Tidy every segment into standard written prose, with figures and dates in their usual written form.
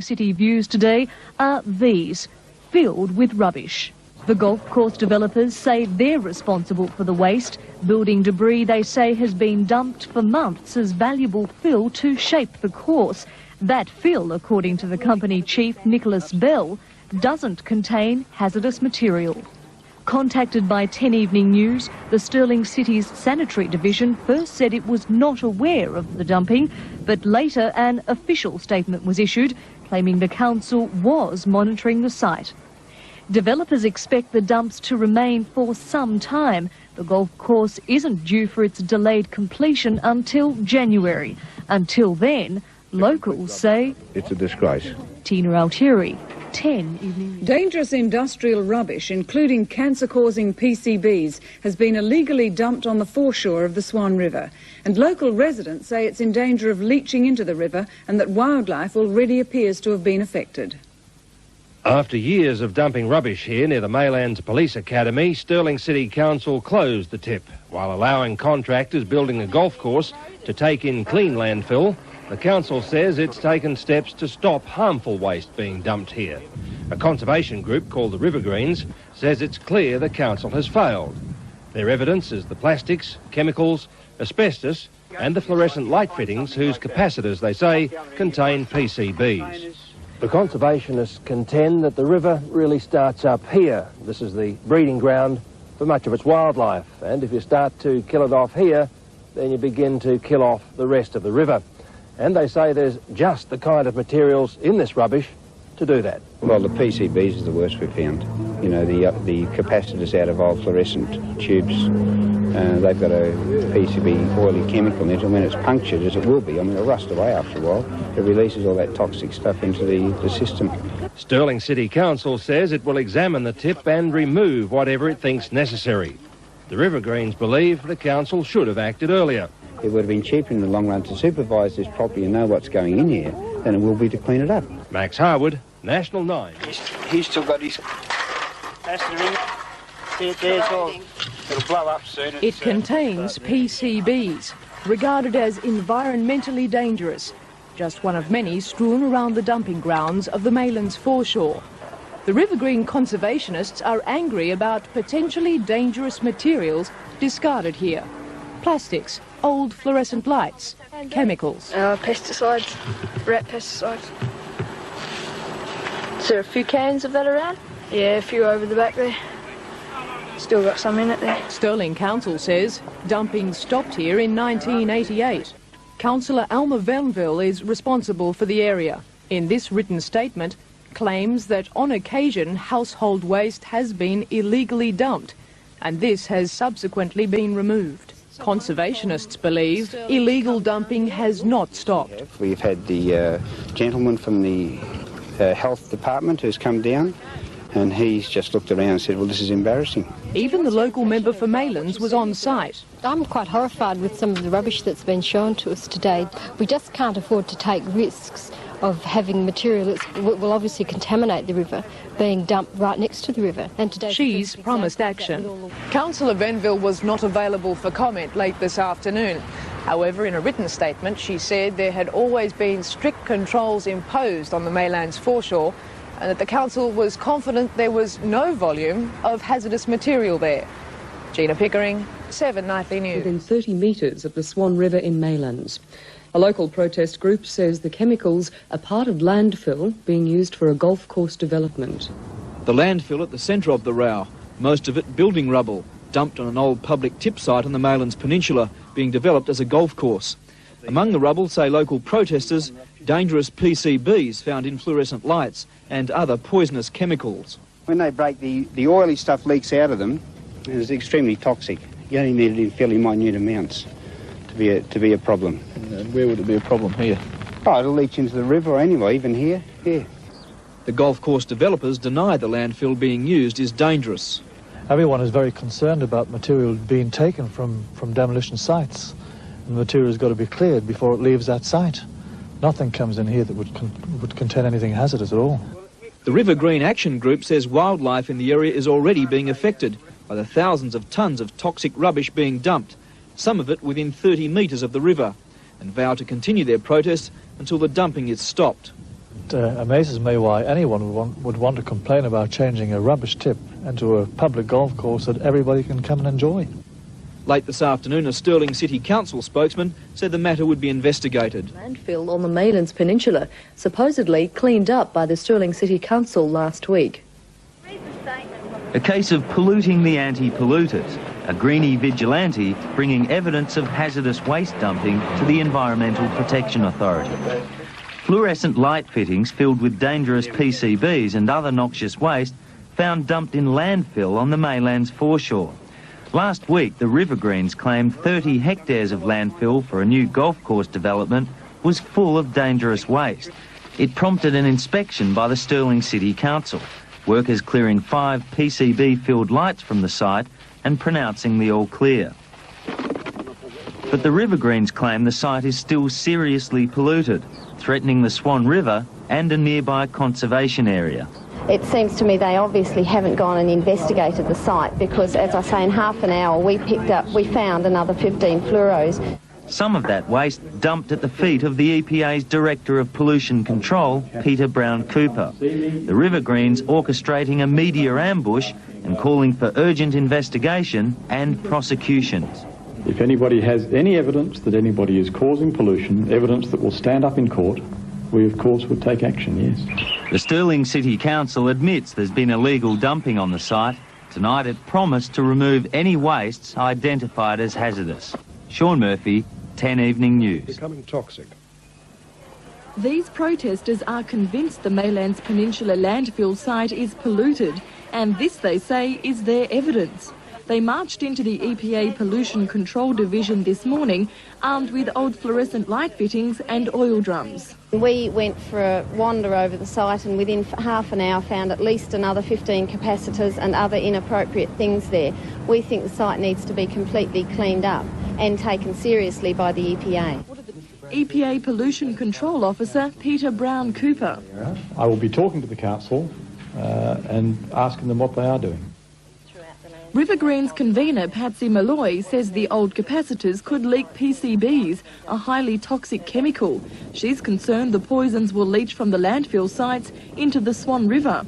City views today are these, filled with rubbish. The golf course developers say they're responsible for the waste, building debris they say has been dumped for months as valuable fill to shape the course. That fill, according to the company chief Nicholas Bell, doesn't contain hazardous material. Contacted by 10 Evening News, the Stirling City's Sanitary Division first said it was not aware of the dumping, but later an official statement was issued claiming the council was monitoring the site. Developers expect the dumps to remain for some time. The golf course isn't due for its delayed completion until January. Until then, locals say it's a disgrace. Tina Altieri, 10 Evening News. Dangerous industrial rubbish, including cancer-causing PCBs, has been illegally dumped on the foreshore of the Swan River. And local residents say it's in danger of leaching into the river and that wildlife already appears to have been affected. After years of dumping rubbish here near the Maylands Police Academy, Stirling City Council closed the tip. While allowing contractors building a golf course to take in clean landfill, the council says it's taken steps to stop harmful waste being dumped here. A conservation group called the River Greens says it's clear the council has failed. Their evidence is the plastics, chemicals, asbestos and the fluorescent light fittings whose capacitors, they say, contain PCBs. The conservationists contend that the river really starts up here. This is the breeding ground for much of its wildlife, and if you start to kill it off here, then you begin to kill off the rest of the river. And they say there's just the kind of materials in this rubbish to do that. Well, the PCBs is the worst we've found. You know, the capacitors out of old fluorescent tubes, they've got a PCB oily chemical in it, and when it's punctured, as it will be, I mean, it'll rust away after a while, it releases all that toxic stuff into the system. Stirling City Council says it will examine the tip and remove whatever it thinks necessary. The River Greens believe the council should have acted earlier. It would have been cheaper in the long run to supervise this properly and know what's going in here than it will be to clean it up. Max Harwood, National 9. He's still got his... That's the ring. It'll blow up soon. It contains PCBs, regarded as environmentally dangerous, just one of many strewn around the dumping grounds of the Maylands foreshore. The River Green conservationists are angry about potentially dangerous materials discarded here. Plastics, old fluorescent lights, chemicals. Pesticides, rat pesticides. Is there a few cans of that around? Yeah, a few over the back there. Still got some in it there. Stirling Council says dumping stopped here in 1988. Councillor Alma Venville is responsible for the area. In this written statement, claims that on occasion household waste has been illegally dumped, and this has subsequently been removed. Conservationists believe illegal dumping has not stopped. We've had the gentleman from the health department who's come down, and he's just looked around and said, well, this is embarrassing. Even the local member for Maylands was on site. I'm quite horrified with some of the rubbish that's been shown to us today. We just can't afford to take risks of having material that will obviously contaminate the river being dumped right next to the river. And today she's promised action. Councillor Venville was not available for comment late this afternoon. However, in a written statement, she said there had always been strict controls imposed on the Maylands foreshore and that the council was confident there was no volume of hazardous material there. Gina Pickering, 7 Nightly News. Within 30 metres of the Swan River in Maylands. A local protest group says the chemicals are part of landfill being used for a golf course development. The landfill at the centre of the row, most of it building rubble, dumped on an old public tip site on the Maylands Peninsula, being developed as a golf course. Among the rubble, say local protesters, dangerous PCBs found in fluorescent lights and other poisonous chemicals. When they break, the oily stuff leaks out of them, and it's extremely toxic. You only need it in fairly minute amounts to be a problem. And where would it be a problem here? Oh, it'll leach into the river anyway, even here, yeah. The golf course developers deny the landfill being used is dangerous. Everyone is very concerned about material being taken from demolition sites. And the material has got to be cleared before it leaves that site. Nothing comes in here that would contain anything hazardous at all. The River Green Action Group says wildlife in the area is already being affected by the thousands of tonnes of toxic rubbish being dumped, some of it within 30 metres of the river, and vow to continue their protest until the dumping is stopped. amazes me why anyone would want to complain about changing a rubbish tip into a public golf course that everybody can come and enjoy. Late this afternoon, a Stirling City Council spokesman said the matter would be investigated. Landfill on the Maylands Peninsula, supposedly cleaned up by the Stirling City Council last week. A case of polluting the anti-polluters, a greenie vigilante bringing evidence of hazardous waste dumping to the Environmental Protection Authority. Fluorescent light fittings filled with dangerous PCBs and other noxious waste found dumped in landfill on the Maylands foreshore. Last week, the River Greens claimed 30 hectares of landfill for a new golf course development was full of dangerous waste. It prompted an inspection by the Stirling City Council, workers clearing 5 PCB-filled lights from the site and pronouncing the all clear. But the River Greens claim the site is still seriously polluted, threatening the Swan River and a nearby conservation area. It seems to me they obviously haven't gone and investigated the site because, as I say, in half an hour we found another 15 fluoros. Some of that waste dumped at the feet of the EPA's Director of Pollution Control, Peter Brown-Cooper. The River Greens orchestrating a media ambush and calling for urgent investigation and prosecutions. If anybody has any evidence that anybody is causing pollution, evidence that will stand up in court, we of course would take action, yes. The Stirling City Council admits there's been illegal dumping on the site. Tonight it promised to remove any wastes identified as hazardous. Sean Murphy, 10 Evening News. Becoming toxic. These protesters are convinced the Maylands Peninsula landfill site is polluted, and this, they say, is their evidence. They marched into the EPA Pollution Control Division this morning, armed with old fluorescent light fittings and oil drums. We went for a wander over the site and within half an hour found at least another 15 capacitors and other inappropriate things there. We think the site needs to be completely cleaned up and taken seriously by the EPA. EPA Pollution Control Officer Peter Brown-Cooper. I will be talking to the council and asking them what they are doing. River Greens convener Patsy Malloy says the old capacitors could leak PCBs, a highly toxic chemical. She's concerned the poisons will leach from the landfill sites into the Swan River.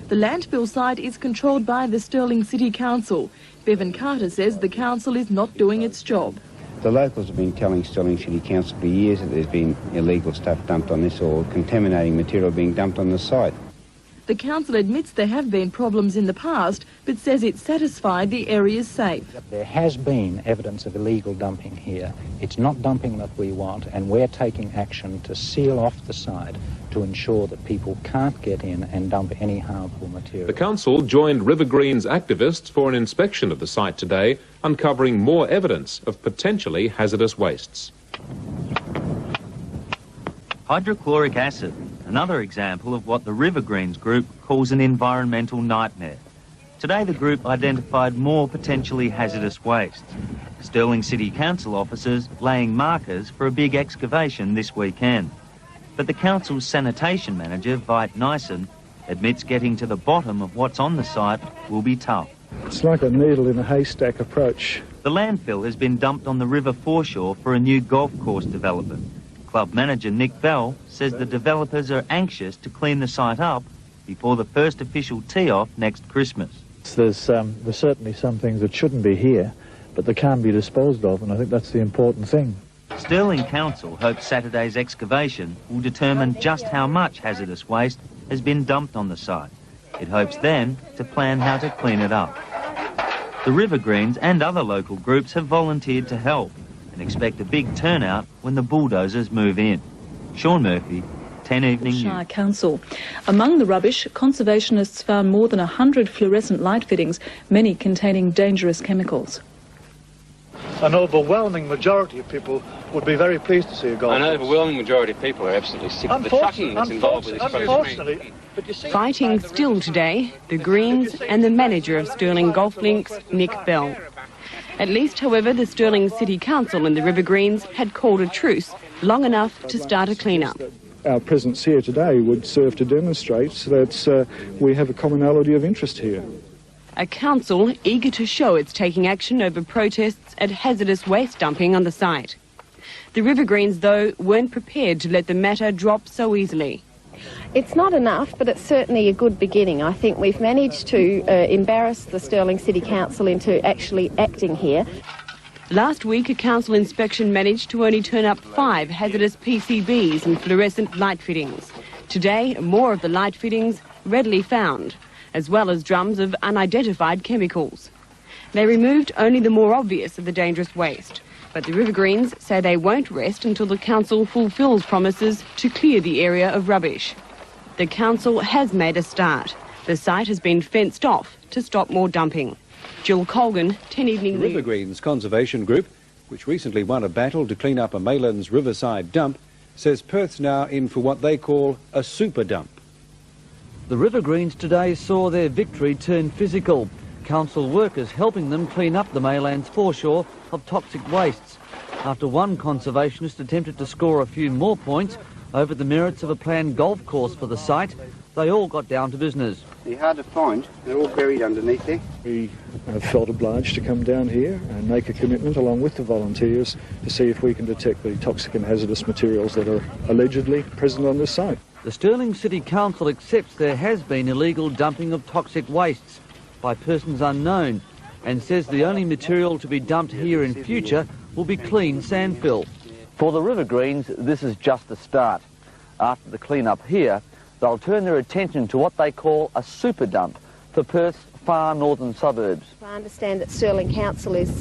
The landfill site is controlled by the Stirling City Council. Bevan Carter says the council is not doing its job. The locals have been telling Stirling City Council for years that there's been illegal stuff dumped on this or contaminating material being dumped on the site. The council admits there have been problems in the past, but says it's satisfied the area is safe. There has been evidence of illegal dumping here. It's not dumping that we want, and we're taking action to seal off the site to ensure that people can't get in and dump any harmful material. The council joined River Greens activists for an inspection of the site today, uncovering more evidence of potentially hazardous wastes. Hydrochloric acid, another example of what the River Greens group calls an environmental nightmare. Today the group identified more potentially hazardous wastes. Stirling City Council officers laying markers for a big excavation this weekend. But the council's sanitation manager, Veit Nyssen, admits getting to the bottom of what's on the site will be tough. It's like a needle in a haystack approach. The landfill has been dumped on the river foreshore for a new golf course development. Club manager Nick Bell says the developers are anxious to clean the site up before the first official tee-off next Christmas. There's certainly some things that shouldn't be here, but they can be disposed of, and I think that's the important thing. Stirling Council hopes Saturday's excavation will determine just how much hazardous waste has been dumped on the site. It hopes then to plan how to clean it up. The River Greens and other local groups have volunteered to help and expect a big turnout when the bulldozers move in. Sean Murphy, 10 Evening Shire News. Council. Among the rubbish, conservationists found more than 100 fluorescent light fittings, many containing dangerous chemicals. An overwhelming majority of people would be very pleased to see a golf course. An overwhelming majority of people are absolutely sick of the trucking that's involved with this process. Unfortunately, but you see... Fighting still today, the Greens and the manager of Stirling Golf Links, Nick Bell. At least, however, the Stirling City Council and the River Greens had called a truce long enough to start a clean-up. Our presence here today would serve to demonstrate that we have a commonality of interest here. A council eager to show it's taking action over protests at hazardous waste dumping on the site. The River Greens, though, weren't prepared to let the matter drop so easily. It's not enough, but it's certainly a good beginning. I think we've managed to embarrass the Stirling City Council into actually acting here. Last week, a council inspection managed to only turn up 5 hazardous PCBs and fluorescent light fittings. Today, more of the light fittings readily found, as well as drums of unidentified chemicals. They removed only the more obvious of the dangerous waste, but the River Greens say they won't rest until the council fulfills promises to clear the area of rubbish. The council has made a start. The site has been fenced off to stop more dumping. Jill Colgan, 10 Evening News. The River Greens Conservation Group, which recently won a battle to clean up a Maylands riverside dump, says Perth's now in for what they call a super dump. The River Greens today saw their victory turn physical. Council workers helping them clean up the Maylands foreshore of toxic wastes. After one conservationist attempted to score a few more points over the merits of a planned golf course for the site, they all got down to business. They're hard to find. They're all buried underneath there. We have felt obliged to come down here and make a commitment along with the volunteers to see if we can detect the toxic and hazardous materials that are allegedly present on this site. The Stirling City Council accepts there has been illegal dumping of toxic wastes by persons unknown and says the only material to be dumped here in future will be clean sandfill. For the River Greens, this is just a start. After the clean-up here, they'll turn their attention to what they call a super dump for Perth's far northern suburbs. I understand that Stirling Council is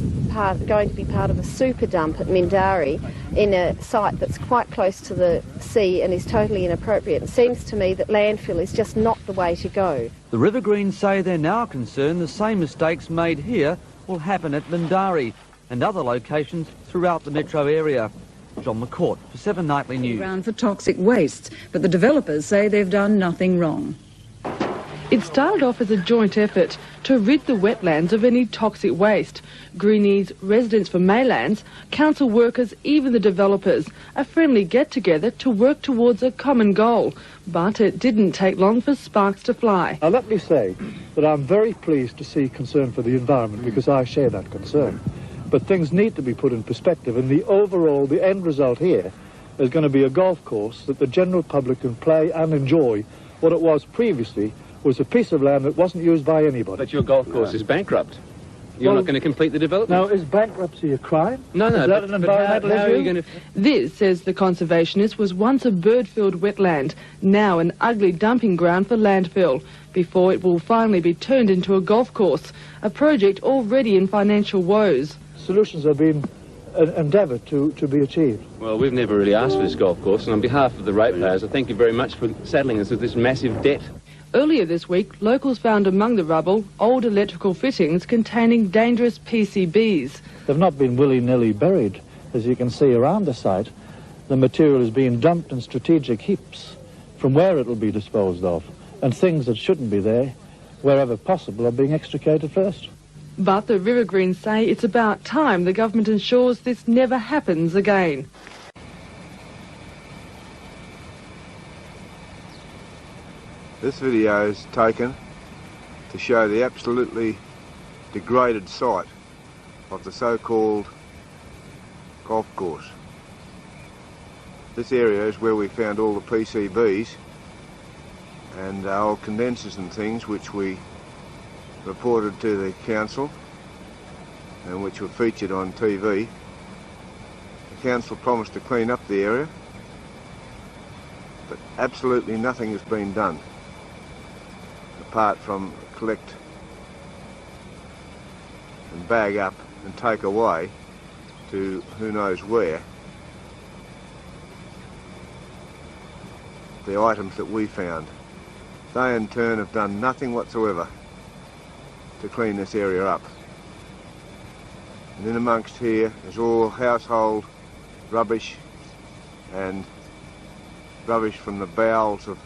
going to be part of a super dump at Mindarie in a site that's quite close to the sea and is totally inappropriate. It seems to me that landfill is just not the way to go. The River Greens say they're now concerned the same mistakes made here will happen at Mindarie and other locations throughout the metro area. John McCourt for 7 Nightly News. Ground for toxic wastes, but the developers say they've done nothing wrong. It started off as a joint effort to rid the wetlands of any toxic waste. Greenies, residents from Maylands, council workers, even the developers, a friendly get-together to work towards a common goal. But it didn't take long for sparks to fly. Now let me say that I'm very pleased to see concern for the environment because I share that concern. But things need to be put in perspective, and the end result here is going to be a golf course that the general public can play and enjoy. What it was previously was a piece of land that wasn't used by anybody. But your golf course is bankrupt. You're not going to complete the development. Now, is bankruptcy a crime? No, Is that an environmental how are issue? you going to... This, says the conservationist, was once a bird-filled wetland, now an ugly dumping ground for landfill, before it will finally be turned into a golf course, a project already in financial woes. Solutions are being endeavoured to be achieved. Well, we've never really asked for this golf course, and on behalf of the ratepayers, I thank you very much for saddling us with this massive debt. Earlier this week, locals found among the rubble old electrical fittings containing dangerous PCBs. They've not been willy-nilly buried. As you can see around the site, the material is being dumped in strategic heaps from where it will be disposed of, and things that shouldn't be there, wherever possible, are being extricated first. But the River Greens say it's about time the government ensures this never happens again. This video is taken to show the absolutely degraded site of the so-called golf course. This area is where we found all the PCBs and old condensers and things which we reported to the council and which were featured on TV. The council promised to clean up the area, but absolutely nothing has been done apart from collect and bag up and take away to who knows where the items that we found. They in turn have done nothing whatsoever to clean this area up. And in amongst here is all household rubbish and rubbish from the bowels of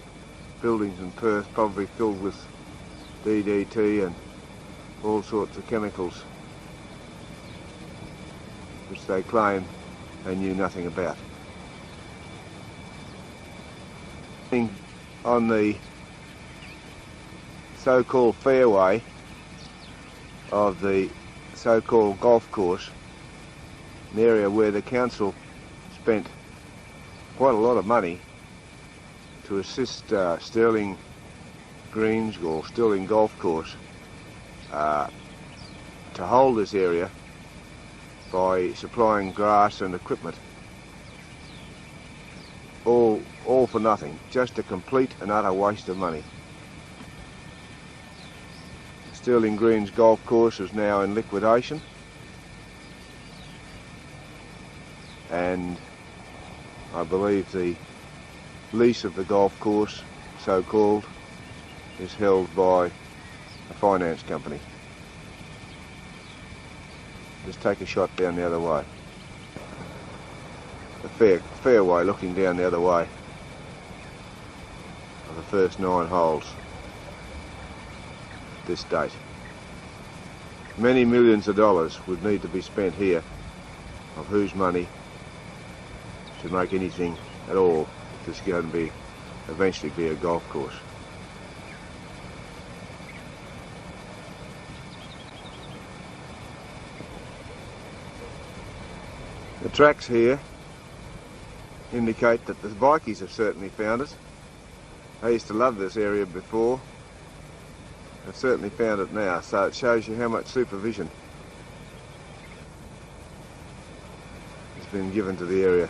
buildings in Perth, probably filled with DDT and all sorts of chemicals which they claim they knew nothing about. On the so-called fairway of the so-called golf course, an area where the council spent quite a lot of money to assist Stirling Greens or Stirling Golf Course to hold this area by supplying grass and equipment. All for nothing, just a complete and utter waste of money. Stirling Greens Golf Course is now in liquidation, and I believe the lease of the golf course, so-called, is held by a finance company. Just take a shot down the other way. The fairway looking down the other way of the first 9 holes at this date. Many millions of dollars would need to be spent here, of whose money, to make anything at all if this is going to eventually be a golf course. The tracks here indicate that the bikies have certainly found it. They used to love this area before. They've certainly found it now, so it shows you how much supervision has been given to the area.